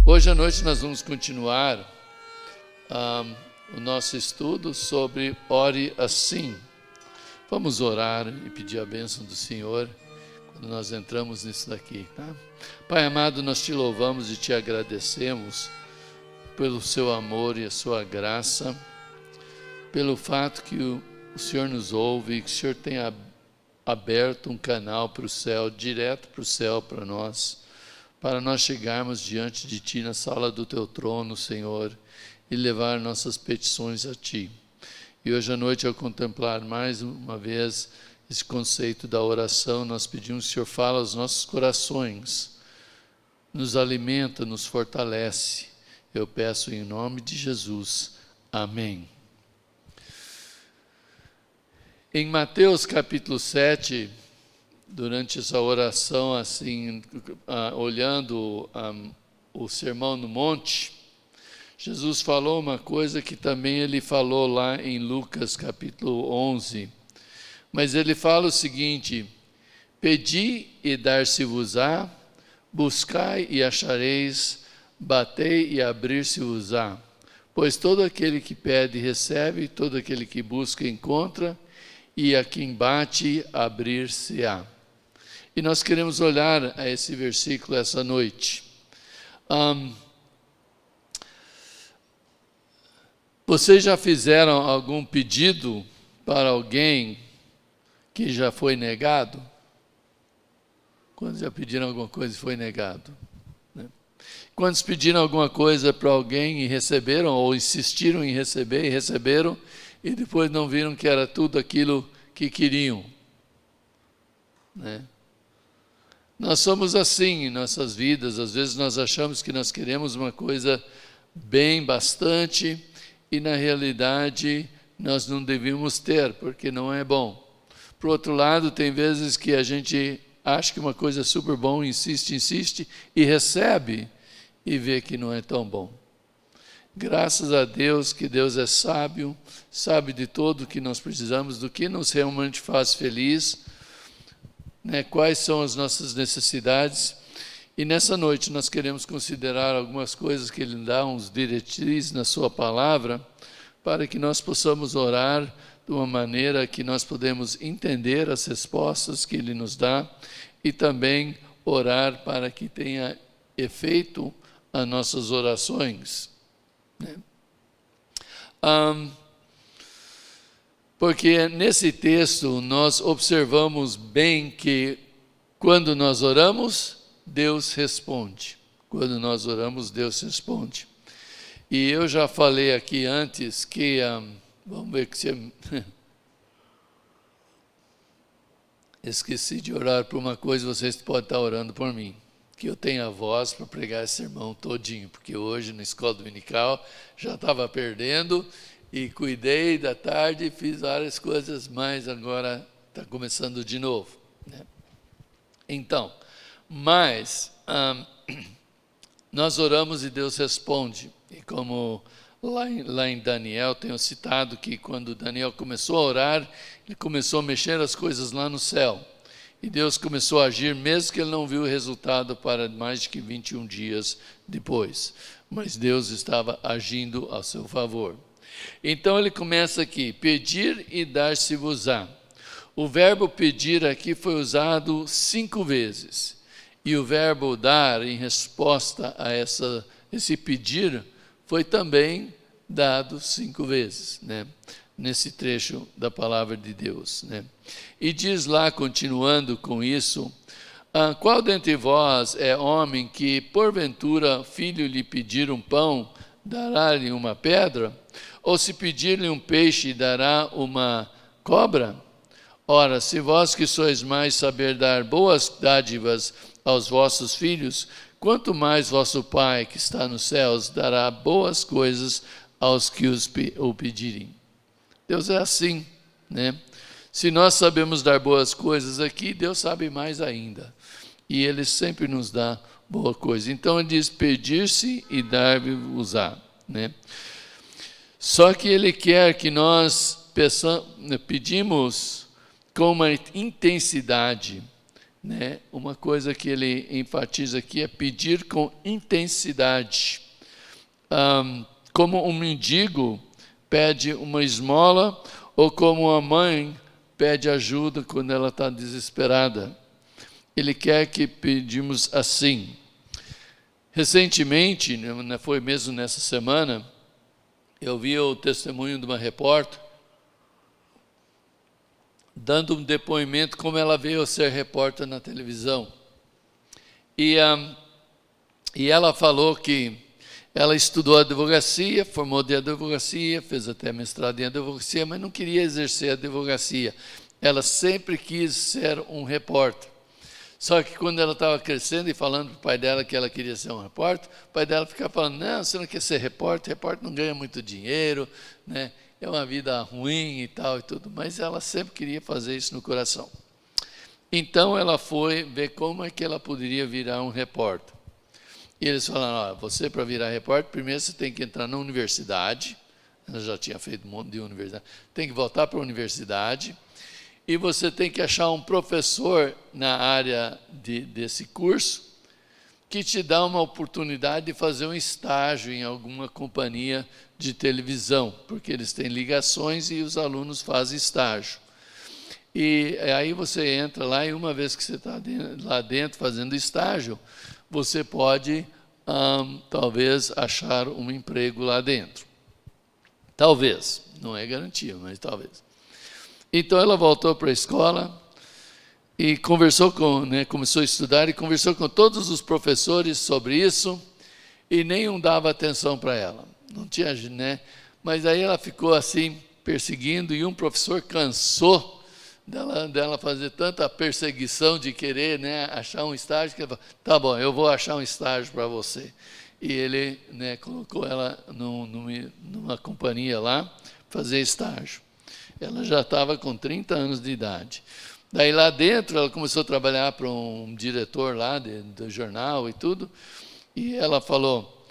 Hoje à noite nós vamos continuar o nosso estudo sobre Ore Assim. Vamos orar e pedir a bênção do Senhor quando nós entramos nisso daqui, tá? Pai amado, nós te louvamos e te agradecemos pelo seu amor e a sua graça, pelo fato que o Senhor nos ouve e que o Senhor tenha aberto um canal para o céu, direto para o céu para nós chegarmos diante de Ti na sala do Teu trono, Senhor, e levar nossas petições a Ti. E hoje à noite, ao contemplar mais uma vez esse conceito da oração, nós pedimos que o Senhor fale aos nossos corações, nos alimenta, nos fortalece. Eu peço em nome de Jesus. Amém. Em Mateus capítulo 7, durante essa oração, assim, olhando o Sermão no Monte, Jesus falou uma coisa que também ele falou lá em Lucas capítulo 11. Mas ele fala o seguinte: pedi e dar-se-vos-á, buscai e achareis, batei e abrir-se-vos-á. Pois todo aquele que pede recebe, todo aquele que busca encontra, e a quem bate abrir-se-á. E nós queremos olhar a esse versículo essa noite. Vocês já fizeram algum pedido para alguém que já foi negado? Quando já pediram alguma coisa e foi negado? Né? Quantos pediram alguma coisa para alguém e receberam, ou insistiram em receber e receberam, e depois não viram que era tudo aquilo que queriam? Né? Nós somos assim em nossas vidas. Às vezes nós achamos que nós queremos uma coisa bem, bastante, e na realidade nós não devíamos ter, porque não é bom. Por outro lado, tem vezes que a gente acha que uma coisa é super bom, insiste, e recebe, e vê que não é tão bom. Graças a Deus, que Deus é sábio, sabe de tudo o que nós precisamos, do que nos realmente faz feliz, né? Quais são as nossas necessidades. E nessa noite nós queremos considerar algumas coisas que Ele dá, uns diretrizes na sua palavra, para que nós possamos orar de uma maneira que nós podemos entender as respostas que Ele nos dá e também orar para que tenha efeito as nossas orações. Né? Porque nesse texto nós observamos bem que quando nós oramos, Deus responde. Quando nós oramos, Deus responde. E eu já falei aqui antes que, vamos ver que você... Esqueci de orar por uma coisa, vocês podem estar orando por mim. Que eu tenha a voz para pregar esse sermão todinho, porque hoje na escola dominical já estava perdendo e cuidei da tarde, fiz várias coisas, mas agora está começando de novo. Né? Então, mas nós oramos e Deus responde. E como lá em Daniel, tenho citado que quando Daniel começou a orar, ele começou a mexer as coisas lá no céu. E Deus começou a agir, mesmo que ele não viu o resultado para mais de 21 dias depois. Mas Deus estava agindo a seu favor. Então ele começa aqui: pedir e dar-se-vos-á. O verbo pedir aqui foi usado 5 vezes. E o verbo dar, em resposta a esse pedir, foi também dado 5 vezes, né? Nesse trecho da palavra de Deus. Né? E diz lá, continuando com isso: qual dentre vós é homem que, porventura, filho lhe pedir um pão, dará-lhe uma pedra? Ou se pedir-lhe um peixe, dará uma cobra? Ora, se vós que sois mais saber dar boas dádivas aos vossos filhos, quanto mais vosso Pai que está nos céus dará boas coisas aos que o pedirem. Deus é assim, né? Se nós sabemos dar boas coisas aqui, Deus sabe mais ainda. E Ele sempre nos dá boa coisa. Então Ele diz: pedir-se e dar-vos-á, né? Só que Ele quer que nós pedimos com uma intensidade, né? Uma coisa que ele enfatiza aqui é pedir com intensidade. Como um mendigo pede uma esmola, ou como a mãe pede ajuda quando ela está desesperada. Ele quer que pedimos assim. Recentemente, foi mesmo nessa semana, eu vi o testemunho de uma repórter dando um depoimento como ela veio a ser repórter na televisão. E ela falou que ela estudou advocacia, formou de advocacia, fez até mestrado em advocacia, mas não queria exercer a advocacia. Ela sempre quis ser um repórter. Só que quando ela estava crescendo e falando para o pai dela que ela queria ser um repórter, o pai dela ficava falando, não, você não quer ser repórter não ganha muito dinheiro, né? É uma vida ruim e tal e tudo, mas ela sempre queria fazer isso no coração. Então ela foi ver como é que ela poderia virar um repórter. E eles falaram, você para virar repórter, primeiro você tem que entrar na universidade, ela já tinha feito um monte de universidade, tem que voltar para a universidade, e você tem que achar um professor na área desse curso que te dá uma oportunidade de fazer um estágio em alguma companhia de televisão, porque eles têm ligações e os alunos fazem estágio. E aí você entra lá e uma vez que você está lá dentro fazendo estágio, você pode, talvez, achar um emprego lá dentro. Talvez, não é garantia, mas talvez. Então ela voltou para a escola e conversou começou a estudar e conversou com todos os professores sobre isso e nenhum dava atenção para ela. Não tinha, né? Mas aí ela ficou assim, perseguindo, e um professor cansou dela fazer tanta perseguição de querer, né, achar um estágio, que ele falou, tá bom, eu vou achar um estágio para você. E ele, né, colocou ela numa companhia lá, fazer estágio. Ela já estava com 30 anos de idade. Daí lá dentro ela começou a trabalhar para um diretor lá do jornal e tudo, e ela falou,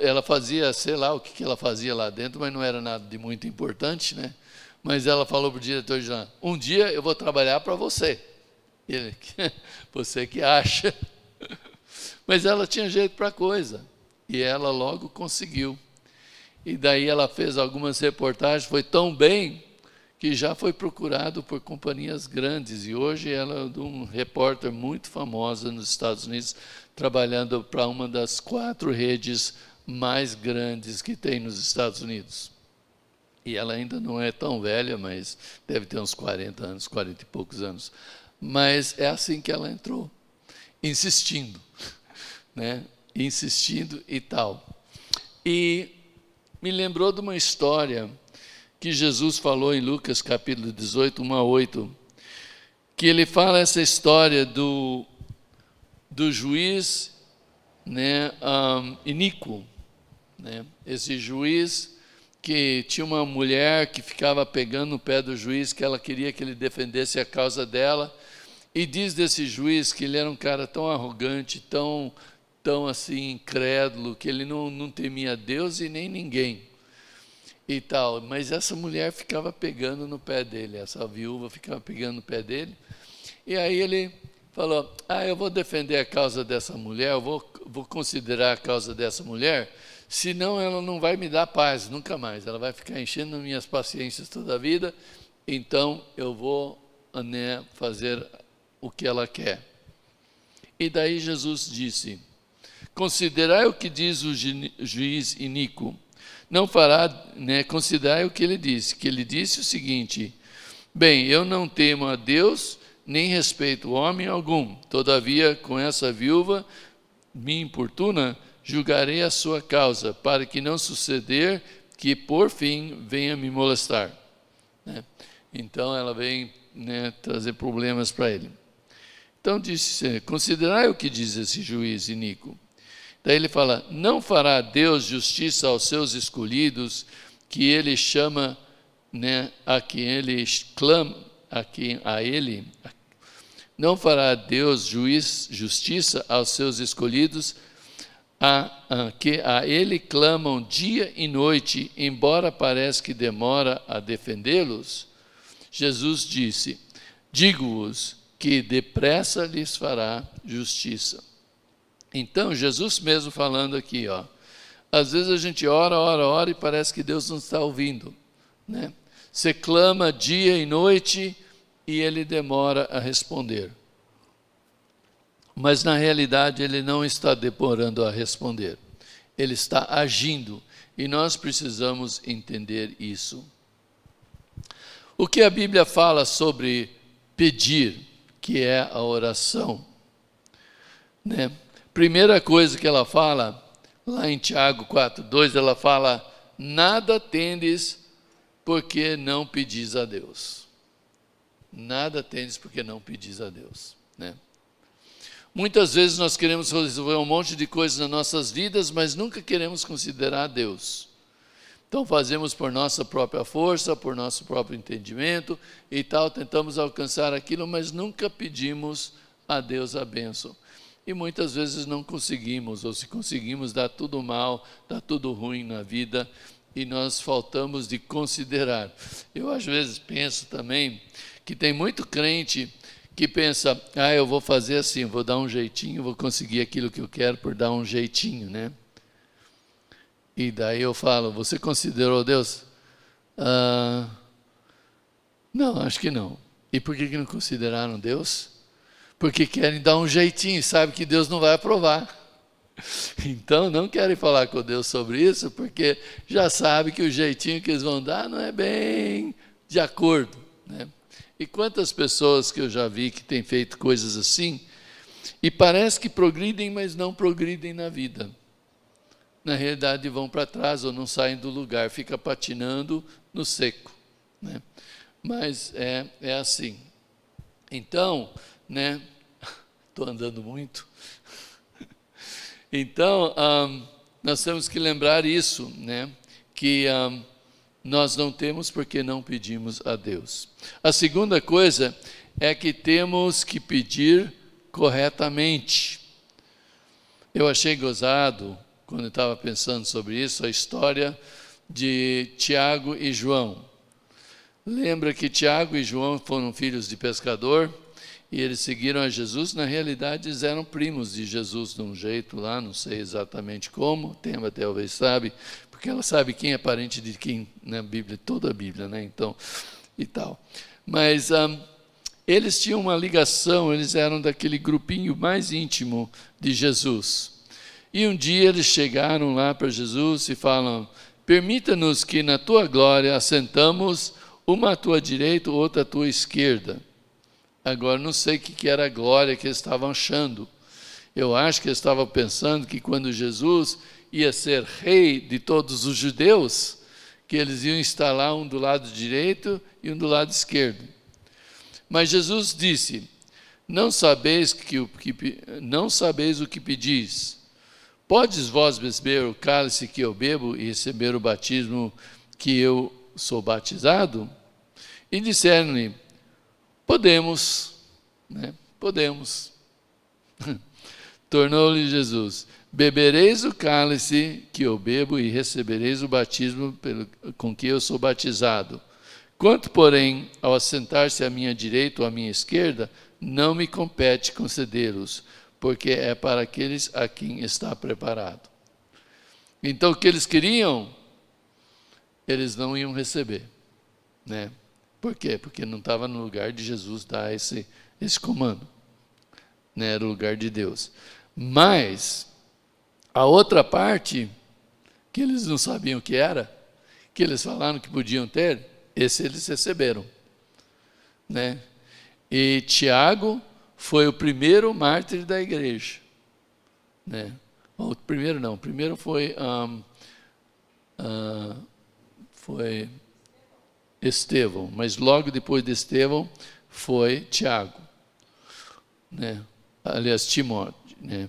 ela fazia, sei lá o que ela fazia lá dentro, mas não era nada de muito importante, né? Mas ela falou para o diretor de jornal, um dia eu vou trabalhar para você. E ele, você que acha. Mas ela tinha jeito para a coisa, e ela logo conseguiu. E daí ela fez algumas reportagens, foi tão bem que já foi procurado por companhias grandes, e hoje ela é um repórter muito famosa nos Estados Unidos, trabalhando para uma das 4 redes mais grandes que tem nos Estados Unidos. E ela ainda não é tão velha, mas deve ter uns 40 anos, 40 e poucos anos. Mas é assim que ela entrou, insistindo, né? Insistindo e tal. E me lembrou de uma história que Jesus falou em Lucas capítulo 18, 1 a 8, que ele fala essa história do juiz, né, iníquo, né? Esse juiz que tinha uma mulher que ficava pegando no pé do juiz, que ela queria que ele defendesse a causa dela, e diz desse juiz que ele era um cara tão arrogante, tão assim, incrédulo, que ele não temia Deus e nem ninguém. E tal, mas essa mulher ficava pegando no pé dele, essa viúva ficava pegando no pé dele, e aí ele falou, eu vou defender a causa dessa mulher, eu vou considerar a causa dessa mulher, senão ela não vai me dar paz, nunca mais, ela vai ficar enchendo minhas paciências toda a vida, então eu vou, né, fazer o que ela quer. E daí Jesus disse, considerai o que diz o juiz iníquo, não fará, né, considerai o que ele disse o seguinte, bem, eu não temo a Deus, nem respeito homem algum, todavia com essa viúva me importuna, julgarei a sua causa, para que não suceder que por fim venha me molestar. Né? Então ela vem, né, trazer problemas para ele. Então disse, considerai o que diz esse juiz iníquo. Daí ele fala, não fará Deus justiça aos seus escolhidos, que ele chama, né, a quem ele clama, a ele, não fará Deus justiça aos seus escolhidos, que a ele clamam dia e noite, embora pareça que demora a defendê-los? Jesus disse, digo-vos que depressa lhes fará justiça. Então, Jesus mesmo falando aqui, ó, às vezes a gente ora e parece que Deus não está ouvindo, né? Você clama dia e noite e Ele demora a responder. Mas na realidade Ele não está demorando a responder. Ele está agindo e nós precisamos entender isso. O que a Bíblia fala sobre pedir, que é a oração, né? Primeira coisa que ela fala, lá em Tiago 4:2, ela fala: nada tendes porque não pedis a Deus. Nada tendes porque não pedis a Deus, né? Muitas vezes nós queremos resolver um monte de coisas nas nossas vidas, mas nunca queremos considerar Deus. Então fazemos por nossa própria força, por nosso próprio entendimento e tal, tentamos alcançar aquilo, mas nunca pedimos a Deus a bênção. E muitas vezes não conseguimos, ou se conseguimos, dá tudo mal, dá tudo ruim na vida, e nós faltamos de considerar. Eu às vezes penso também que tem muito crente que pensa: eu vou fazer assim, vou dar um jeitinho, vou conseguir aquilo que eu quero por dar um jeitinho, né? E daí eu falo: você considerou Deus? Não, acho que não. E por que não consideraram Deus? Porque querem dar um jeitinho, sabe que Deus não vai aprovar. Então não querem falar com Deus sobre isso, porque já sabe que o jeitinho que eles vão dar não é bem de acordo, né? E quantas pessoas que eu já vi que têm feito coisas assim, e parece que progridem, mas não progridem na vida. Na realidade vão para trás ou não saem do lugar, fica patinando no seco, né? Mas é assim. Então, né? Estou andando muito. Então, nós temos que lembrar isso, né? Que nós não temos porque não pedimos a Deus. A segunda coisa é que temos que pedir corretamente. Eu achei gozado, quando eu estava pensando sobre isso, a história de Tiago e João. Lembra que Tiago e João foram filhos de pescador e eles seguiram a Jesus? Na realidade, eles eram primos de Jesus de um jeito lá, não sei exatamente como, Tema talvez sabe, porque ela sabe quem é parente de quem na Bíblia, toda a Bíblia, né? Então, e tal. Mas eles tinham uma ligação, eles eram daquele grupinho mais íntimo de Jesus. E um dia eles chegaram lá para Jesus e falam: permita-nos que na tua glória assentamos uma à tua direita, outra à tua esquerda. Agora, não sei o que era a glória que eles estavam achando. Eu acho que eles estavam pensando que quando Jesus ia ser rei de todos os judeus, que eles iam instalar um do lado direito e um do lado esquerdo. Mas Jesus disse: não sabeis o que pedis. Podes vós beber o cálice que eu bebo e receber o batismo que eu sou batizado? E disseram-lhe: podemos, né? Podemos. Tornou-lhe Jesus: bebereis o cálice que eu bebo e recebereis o batismo com que eu sou batizado. Quanto, porém, ao assentar-se à minha direita ou à minha esquerda, não me compete concedê-los, porque é para aqueles a quem está preparado. Então, o que eles queriam, eles não iam receber, né? Por quê? Porque não estava no lugar de Jesus dar esse comando, né? Era o lugar de Deus. Mas a outra parte, que eles não sabiam o que era, que eles falaram que podiam ter, esse eles receberam, né? E Tiago foi o primeiro mártir da igreja, né? O primeiro foi Estevão, mas logo depois de Estevão foi Tiago, né? Aliás, Timóteo, né?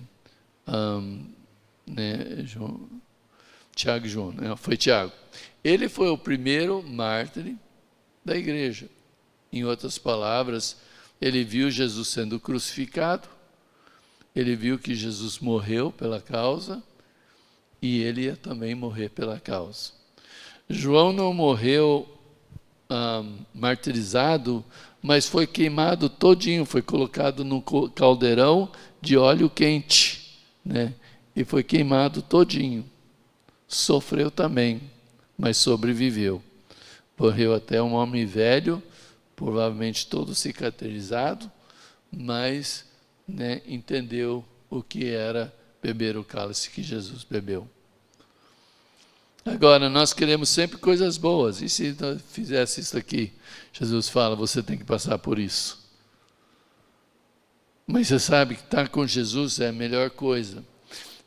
Tiago e João, né? Foi Tiago. Ele foi o primeiro mártir da igreja. Em outras palavras, ele viu Jesus sendo crucificado, ele viu que Jesus morreu pela causa e ele ia também morrer pela causa. João não morreu martirizado mas foi queimado todinho, foi colocado no caldeirão de óleo quente, né? E foi queimado todinho. Sofreu também, mas sobreviveu. Morreu até um homem velho, provavelmente todo cicatrizado, mas, né, entendeu o que era beber o cálice que Jesus bebeu. Agora, nós queremos sempre coisas boas. E se nós fizesse isso aqui? Jesus fala, você tem que passar por isso. Mas você sabe que estar com Jesus é a melhor coisa.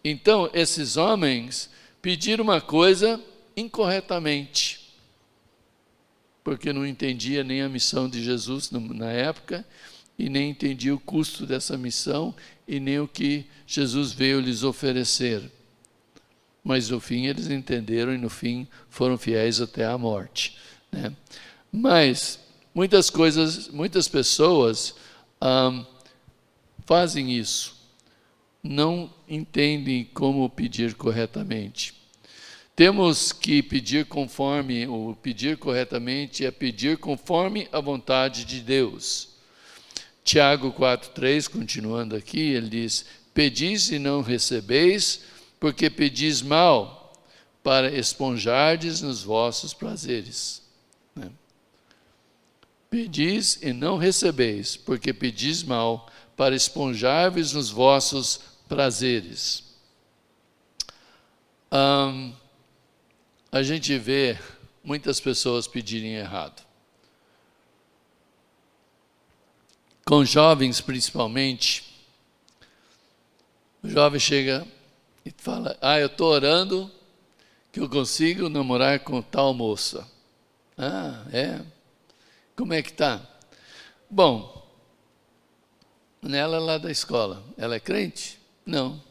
Então, esses homens pediram uma coisa incorretamente, porque não entendia nem a missão de Jesus na época, e nem entendia o custo dessa missão, e nem o que Jesus veio lhes oferecer. Mas no fim eles entenderam e no fim foram fiéis até a morte, né? Mas muitas pessoas fazem isso, não entendem como pedir corretamente. Temos que pedir conforme, o pedir corretamente é pedir conforme a vontade de Deus. Tiago 4,3, continuando aqui, ele diz, pedis e não recebeis, porque pedis mal, para esponjardes nos vossos prazeres. Né? Pedis e não recebeis, porque pedis mal, para esponjar-vos nos vossos prazeres. A gente vê muitas pessoas pedirem errado. Com jovens, principalmente, o jovem chega e fala, eu estou orando que eu consigo namorar com tal moça. É? Como é que está? Bom, ela é lá da escola. Ela é crente? Não.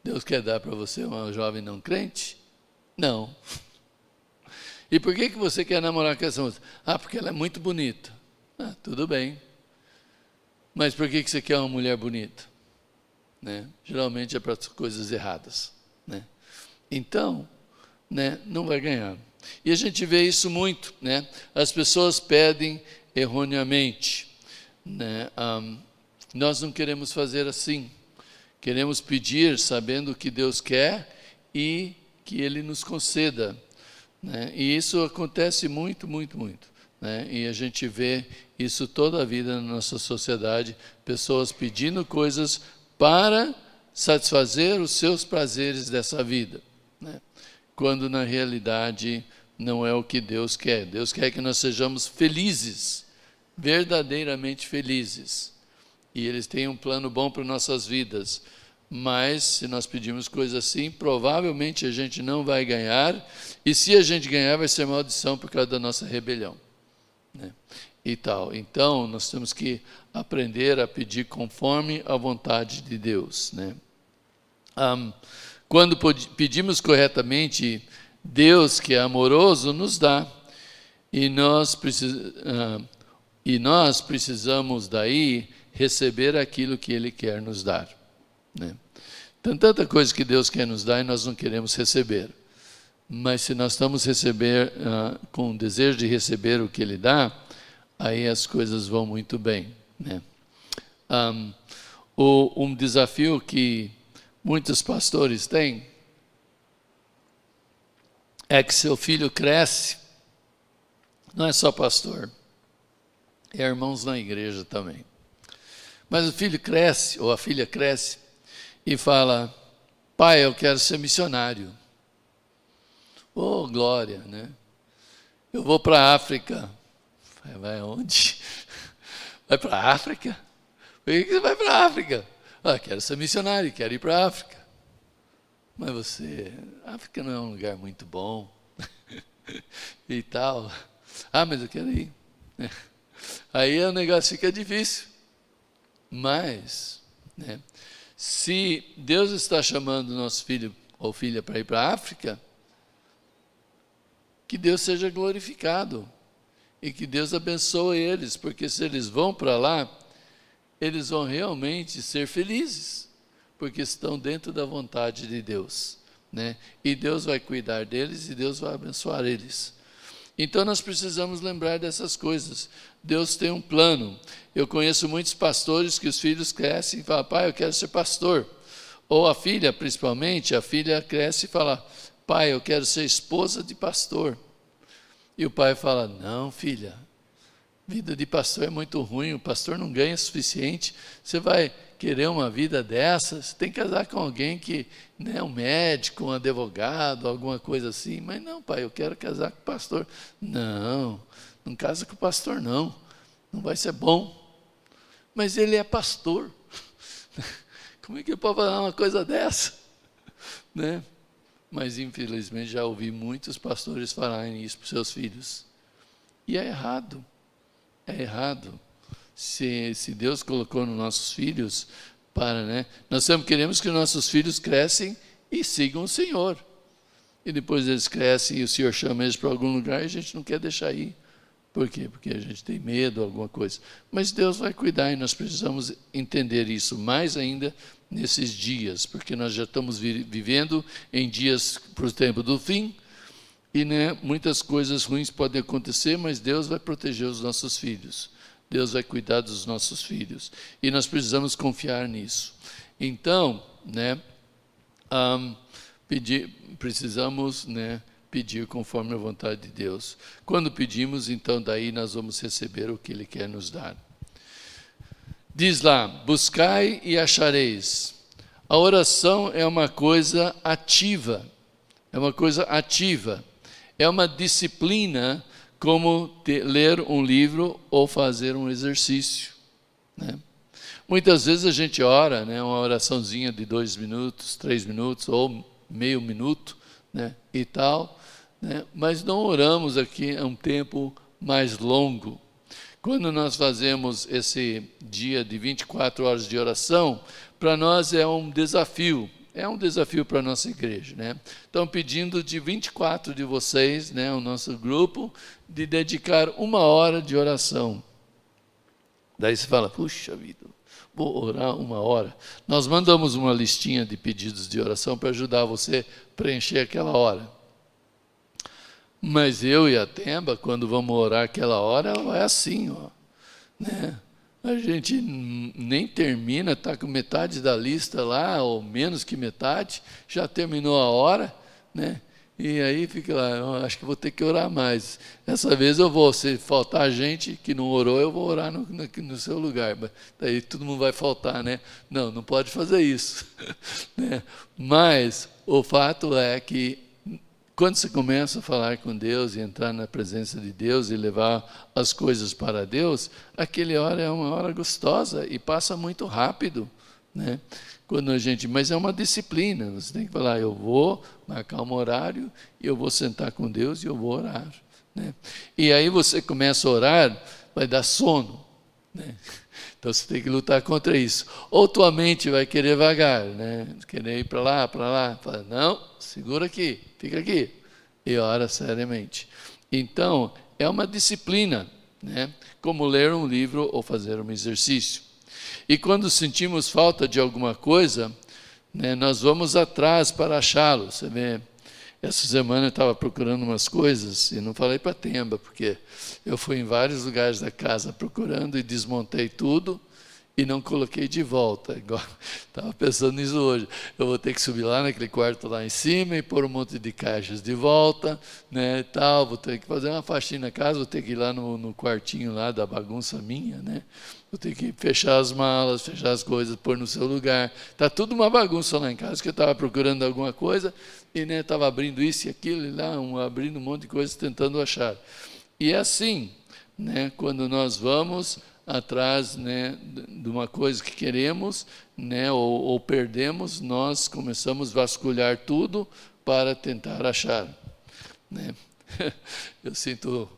Deus quer dar para você uma jovem não crente? Não. E por que você quer namorar com essa moça? Porque ela é muito bonita. Tudo bem. Mas por que você quer uma mulher bonita? Né? Geralmente é para coisas erradas. Né? Então, né, não vai ganhar. E a gente vê isso muito. Né? As pessoas pedem erroneamente. Né? Nós não queremos fazer assim. Queremos pedir sabendo o que Deus quer e que Ele nos conceda. Né? E isso acontece muito, muito, muito. Né? E a gente vê isso toda a vida na nossa sociedade, pessoas pedindo coisas para satisfazer os seus prazeres dessa vida, né? Quando na realidade não é o que Deus quer. Deus quer que nós sejamos felizes, verdadeiramente felizes. E Ele tem um plano bom para nossas vidas. Mas se nós pedirmos coisas assim, provavelmente a gente não vai ganhar. E se a gente ganhar, vai ser maldição por causa da nossa rebelião. Né? E tal. Então, nós temos que aprender a pedir conforme a vontade de Deus. Né? Quando pedimos corretamente, Deus, que é amoroso, nos dá. E nós precisamos daí receber aquilo que Ele quer nos dar. Né? Tem tanta coisa que Deus quer nos dar e nós não queremos receber. Mas se nós estamos com o desejo de receber o que Ele dá, aí as coisas vão muito bem. Né? Um desafio que muitos pastores têm é que seu filho cresce, não é só pastor, é irmãos na igreja também. Mas o filho cresce, ou a filha cresce, e fala, pai, eu quero ser missionário. Oh, glória, né? Eu vou para a África. Vai aonde? Vai para a África? Por que você vai para a África? Quero ser missionário, quero ir para a África. Mas a África não é um lugar muito bom. E tal. Mas eu quero ir. Aí o negócio fica difícil. Mas, né, se Deus está chamando nosso filho ou filha para ir para a África, que Deus seja glorificado e que Deus abençoe eles, porque se eles vão para lá, eles vão realmente ser felizes, porque estão dentro da vontade de Deus, né? E Deus vai cuidar deles e Deus vai abençoar eles. Então nós precisamos lembrar dessas coisas. Deus tem um plano. Eu conheço muitos pastores que os filhos crescem e falam, pai, eu quero ser pastor. Ou a filha, principalmente, a filha cresce e fala, pai, eu quero ser esposa de pastor. E o pai fala, não, filha, vida de pastor é muito ruim, o pastor não ganha o suficiente, você vai querer uma vida dessa, você tem que casar com alguém que, né, um médico, um advogado, alguma coisa assim. Mas não, pai, eu quero casar com o pastor. Não, não casa com o pastor não vai ser bom. Mas ele é pastor. Como é que ele pode falar uma coisa dessa? Né? Mas infelizmente já ouvi muitos pastores falarem isso para os seus filhos. E é errado. É errado. Se Deus colocou nos nossos filhos para, né? Nós sempre queremos que nossos filhos crescem e sigam o Senhor. E depois eles crescem e o Senhor chama eles para algum lugar e a gente não quer deixar ir. Por quê? Porque a gente tem medo, alguma coisa. Mas Deus vai cuidar e nós precisamos entender isso mais ainda nesses dias, porque nós já estamos vivendo em dias para o tempo do fim, e né, muitas coisas ruins podem acontecer, mas Deus vai proteger os nossos filhos. Deus vai cuidar dos nossos filhos. E nós precisamos confiar nisso. Então, né, precisamos, né, pedir conforme a vontade de Deus. Quando pedimos, então daí nós vamos receber o que Ele quer nos dar. Diz lá, buscai e achareis. A oração é uma coisa ativa. É uma coisa ativa. É uma disciplina como ler um livro ou fazer um exercício, né? Muitas vezes a gente ora, né, uma oraçãozinha de 2 minutos, 3 minutos ou meio minuto, né, e tal, né, mas não oramos aqui a um tempo mais longo. Quando nós fazemos esse dia de 24 horas de oração, para nós é um desafio. É um desafio para a nossa igreja, né? Estão pedindo de 24 de vocês, né, o nosso grupo, de dedicar 1 hora de oração. Daí você fala, puxa vida, vou orar 1 hora. Nós mandamos uma listinha de pedidos de oração para ajudar você a preencher aquela hora. Mas eu e a Temba, quando vamos orar aquela hora, ela vai assim, ó, né? A gente nem termina, está com metade da lista lá, ou menos que metade, já terminou a hora, né? E aí fica lá, acho que vou ter que orar mais. Essa vez eu vou, se faltar gente que não orou, eu vou orar no seu lugar. Daí todo mundo vai faltar, né? Não, não pode fazer isso. Né? Mas o fato é que quando você começa a falar com Deus e entrar na presença de Deus e levar as coisas para Deus, aquela hora é uma hora gostosa e passa muito rápido, né? Quando a gente, mas é uma disciplina, você tem que falar, eu vou marcar um horário, e eu vou sentar com Deus e eu vou orar, né? E aí você começa a orar, vai dar sono, né? Então você tem que lutar contra isso. Ou tua mente vai querer vagar, né? Querer ir para lá, fala, não, segura aqui, fica aqui, e ora seriamente. Então, é uma disciplina, né? Como ler um livro ou fazer um exercício. E quando sentimos falta de alguma coisa, né, nós vamos atrás para achá-lo. Você vê, essa semana eu estava procurando umas coisas, e não falei para a Temba, porque eu fui em vários lugares da casa procurando e desmontei tudo, e não coloquei de volta. Estava pensando nisso hoje. Eu vou ter que subir lá naquele quarto lá em cima e pôr um monte de caixas de volta, né, tal. Vou ter que fazer uma faxina na casa, vou ter que ir lá no quartinho lá da bagunça minha, né? Vou ter que fechar as malas, fechar as coisas, pôr no seu lugar. Está tudo uma bagunça lá em casa, que eu estava procurando alguma coisa e estava abrindo isso e aquilo e lá, abrindo um monte de coisas, tentando achar. E é assim, né, quando nós vamos atrás, né, de uma coisa que queremos, né, ou perdemos, nós começamos a vasculhar tudo para tentar achar, né? Eu sinto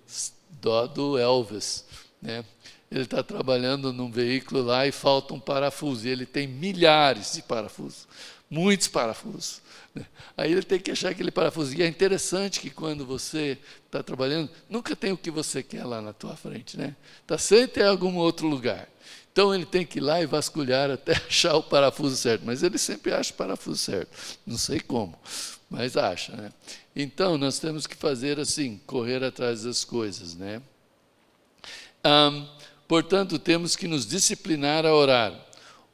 dó do Elvis, né? Ele está trabalhando num veículo lá e falta um parafuso, e ele tem milhares de parafusos, muitos parafusos, né? Aí ele tem que achar aquele parafuso. E é interessante que quando você está trabalhando, nunca tem o que você quer lá na tua frente, né? Está sempre em algum outro lugar. Então ele tem que ir lá e vasculhar até achar o parafuso certo. Mas ele sempre acha o parafuso certo. Não sei como, mas acha, né? Então nós temos que fazer assim, correr atrás das coisas, né? Portanto, temos que nos disciplinar a orar.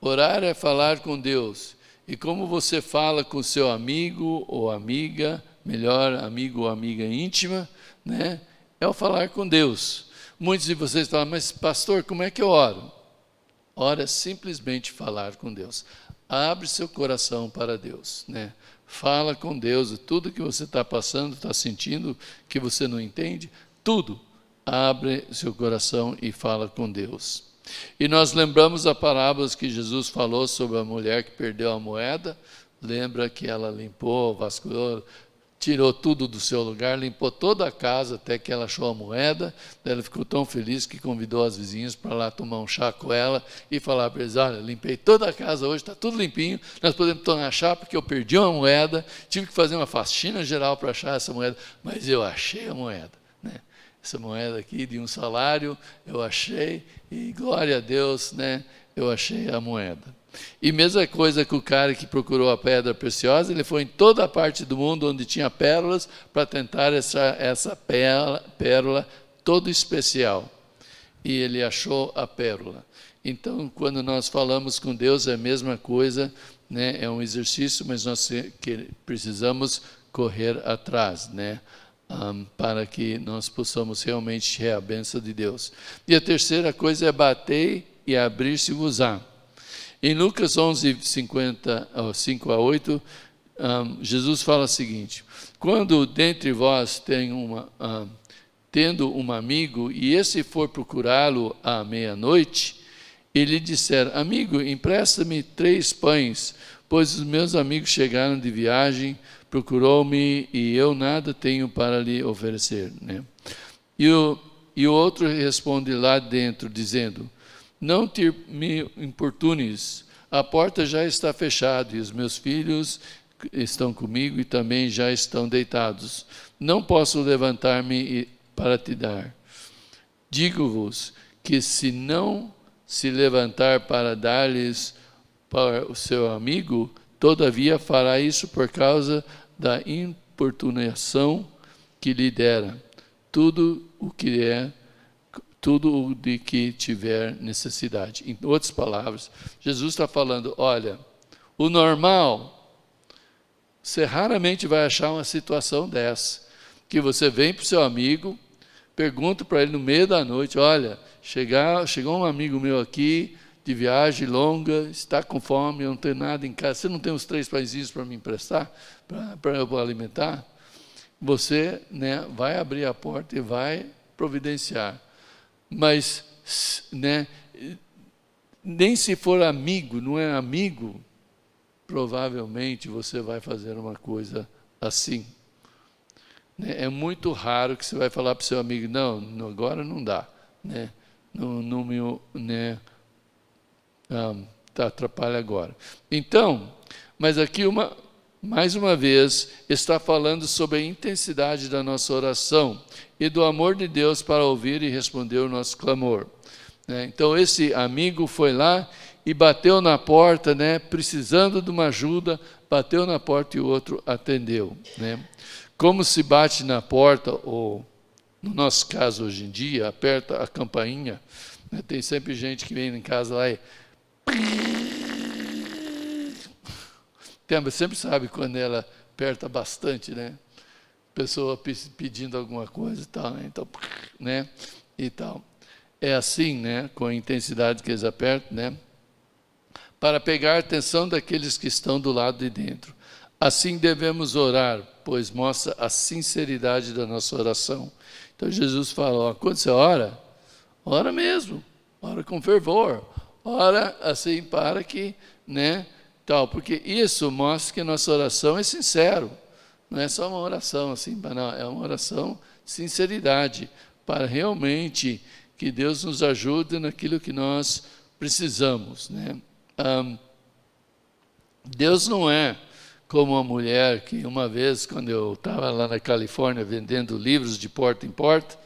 Orar é falar com Deus. E como você fala com seu amigo ou amiga, melhor, amigo ou amiga íntima, né? É o falar com Deus. Muitos de vocês falam, mas pastor, como é que eu oro? Ora é simplesmente falar com Deus. Abre seu coração para Deus, né? Fala com Deus, tudo que você está passando, está sentindo, que você não entende, tudo. Abre seu coração e fala com Deus. E nós lembramos a parábola que Jesus falou sobre a mulher que perdeu a moeda. Lembra que ela limpou, vasculhou, tirou tudo do seu lugar, limpou toda a casa até que ela achou a moeda. Ela ficou tão feliz que convidou as vizinhas para lá tomar um chá com ela e falar para eles, olha, limpei toda a casa hoje, está tudo limpinho, nós podemos tomar chá porque eu perdi uma moeda, tive que fazer uma faxina geral para achar essa moeda, mas eu achei a moeda, né? Essa moeda aqui de um salário, eu achei, e glória a Deus, né? Eu achei a moeda. E mesma coisa que o cara que procurou a pedra preciosa, ele foi em toda a parte do mundo onde tinha pérolas para tentar essa pérola toda especial. E ele achou a pérola. Então, quando nós falamos com Deus, é a mesma coisa, né? É um exercício, mas nós precisamos correr atrás, né? Para que nós possamos realmente ter a bênção de Deus. E a terceira coisa é bater e abrir-se-vos-á. Em Lucas 11, 5 a 8, Jesus fala o seguinte, quando dentre vós tendo um amigo, e esse for procurá-lo à meia-noite, e lhe disser, amigo, empresta-me 3 pães, pois os meus amigos chegaram de viagem, procurou-me e eu nada tenho para lhe oferecer, né? E o outro responde lá dentro, dizendo, não me importunes, a porta já está fechada e os meus filhos estão comigo e também já estão deitados. Não posso levantar-me para te dar. Digo-vos que se não se levantar para dar-lhes para o seu amigo, todavia fará isso por causa da importunação que lhe dera. Tudo o de que tiver necessidade. Em outras palavras, Jesus está falando, olha, o normal, você raramente vai achar uma situação dessa, que você vem para o seu amigo, pergunta para ele no meio da noite, olha, chegou um amigo meu aqui, de viagem longa, está com fome, eu não tenho nada em casa, você não tem os 3 pãezinhos para me emprestar, para eu alimentar? Você, né, vai abrir a porta e vai providenciar. Mas, né, nem se for amigo, não é amigo, provavelmente você vai fazer uma coisa assim. É muito raro que você vai falar para o seu amigo, não, agora não dá, né? Não me, né, atrapalha agora. Então, mas aqui mais uma vez está falando sobre a intensidade da nossa oração e do amor de Deus para ouvir e responder o nosso clamor. Então esse amigo foi lá e bateu na porta, né, precisando de uma ajuda, bateu na porta e o outro atendeu, né? Como se bate na porta, ou no nosso caso hoje em dia, aperta a campainha, né? Tem sempre gente que vem em casa lá e sempre sabe quando ela aperta bastante, né? Pessoa pedindo alguma coisa e tal, né? Então, né? E tal. É assim, né? Com a intensidade que eles apertam, né? Para pegar a atenção daqueles que estão do lado de dentro. Assim devemos orar, pois mostra a sinceridade da nossa oração. Então Jesus fala, ó, quando você ora, ora mesmo, ora com fervor, ora assim para que, né, tal, porque isso mostra que a nossa oração é sincero, não é só uma oração assim, não, é uma oração de sinceridade, para realmente que Deus nos ajude naquilo que nós precisamos, né? Deus não é como uma mulher que uma vez, quando eu estava lá na Califórnia vendendo livros de porta em porta,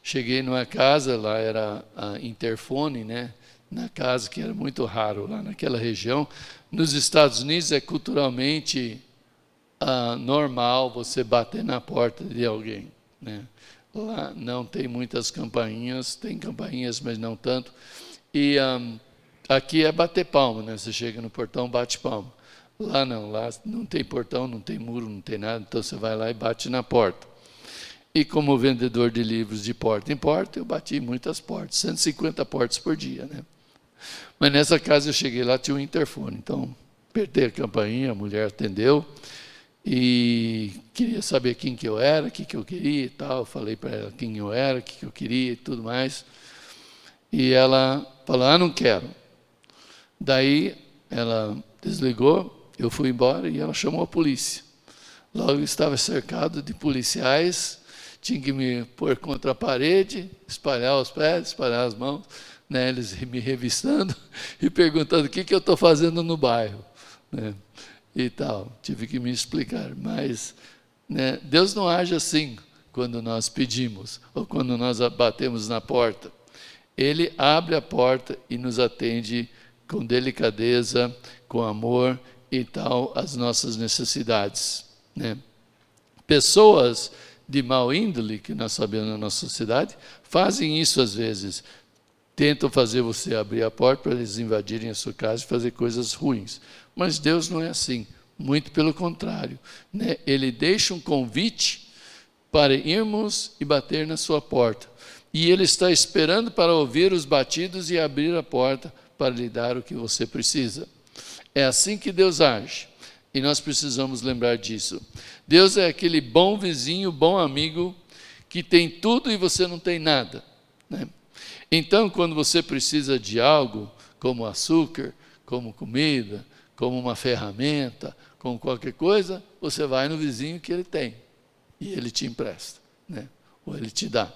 cheguei numa casa, lá era a interfone, né? na casa, que era muito raro lá naquela região. Nos Estados Unidos é culturalmente normal você bater na porta de alguém, né? Lá não tem muitas campainhas, tem campainhas, mas não tanto. E aqui é bater palma, né? Você chega no portão, bate palma. Lá não tem portão, não tem muro, não tem nada, então você vai lá e bate na porta. E como vendedor de livros de porta em porta, eu bati muitas portas, 150 portas por dia, né? Mas nessa casa eu cheguei lá, tinha um interfone, então apertei a campainha, a mulher atendeu e queria saber quem que eu era, o que eu queria e tal. Eu falei para ela quem eu era, o que eu queria e tudo mais. E ela falou, não quero. Daí ela desligou, eu fui embora e ela chamou a polícia. Logo eu estava cercado de policiais, tinha que me pôr contra a parede, espalhar os pés, espalhar as mãos, né, eles me revistando e perguntando o que eu estou fazendo no bairro, né, e tal. Tive que me explicar, mas, né, Deus não age assim quando nós pedimos ou quando nós batemos na porta. Ele abre a porta e nos atende com delicadeza, com amor e tal, as nossas necessidades, né? Pessoas de mau índole, que nós sabemos na nossa sociedade, fazem isso às vezes. Tentam fazer você abrir a porta para eles invadirem a sua casa e fazer coisas ruins. Mas Deus não é assim, muito pelo contrário, né? Ele deixa um convite para irmos e bater na sua porta. E Ele está esperando para ouvir os batidos e abrir a porta para lhe dar o que você precisa. É assim que Deus age. E nós precisamos lembrar disso. Deus é aquele bom vizinho, bom amigo, que tem tudo e você não tem nada, né? Então, quando você precisa de algo, como açúcar, como comida, como uma ferramenta, como qualquer coisa, você vai no vizinho que ele tem. E ele te empresta, né? Ou ele te dá.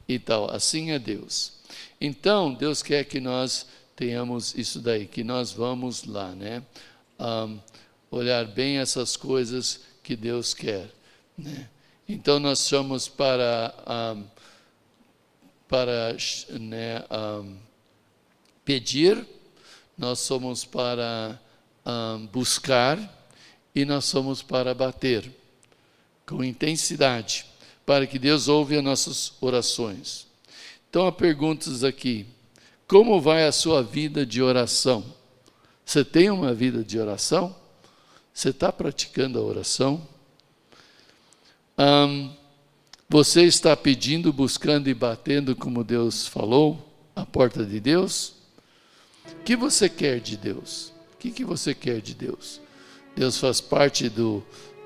E tal, assim é Deus. Então, Deus quer que nós tenhamos isso daí, que nós vamos lá, né? Olhar bem essas coisas que Deus quer, né? Então, nós somos para né, pedir, nós somos para buscar e nós somos para bater com intensidade, para que Deus ouve as nossas orações. Então, há perguntas aqui. Como vai a sua vida de oração? Você tem uma vida de oração? Você está praticando a oração? Você está pedindo, buscando e batendo como Deus falou, a porta de Deus? O que você quer de Deus? O que você quer de Deus? Deus faz parte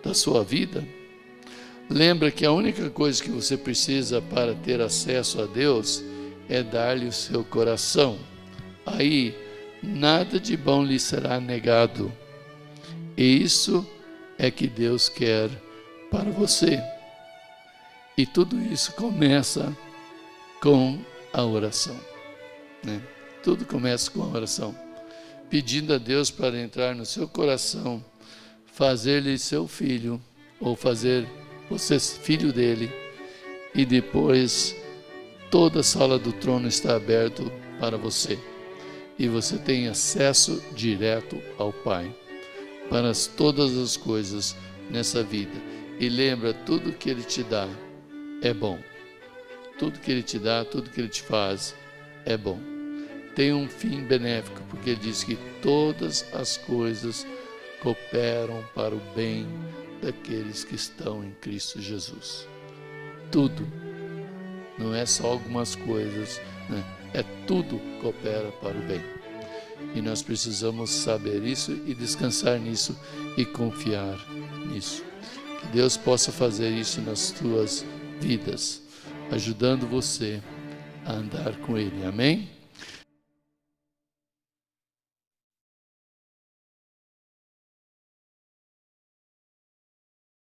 da sua vida? Lembra que a única coisa que você precisa para ter acesso a Deus é dar-lhe o seu coração. Aí, nada de bom lhe será negado. E isso é que Deus quer para você. E tudo isso começa com a oração, né? Tudo começa com a oração. Pedindo a Deus para entrar no seu coração, fazer-lhe seu filho, ou fazer você filho dele, e depois toda a sala do trono está aberta para você. E você tem acesso direto ao Pai, para todas as coisas nessa vida. E lembra, tudo que Ele te dá é bom. Tudo que Ele te dá, tudo que Ele te faz é bom. Tem um fim benéfico, porque Ele diz que todas as coisas cooperam para o bem daqueles que estão em Cristo Jesus. Tudo. Não é só algumas coisas, né? É tudo coopera para o bem. E nós precisamos saber isso e descansar nisso e confiar nisso. Que Deus possa fazer isso nas tuas vidas, ajudando você a andar com Ele. Amém?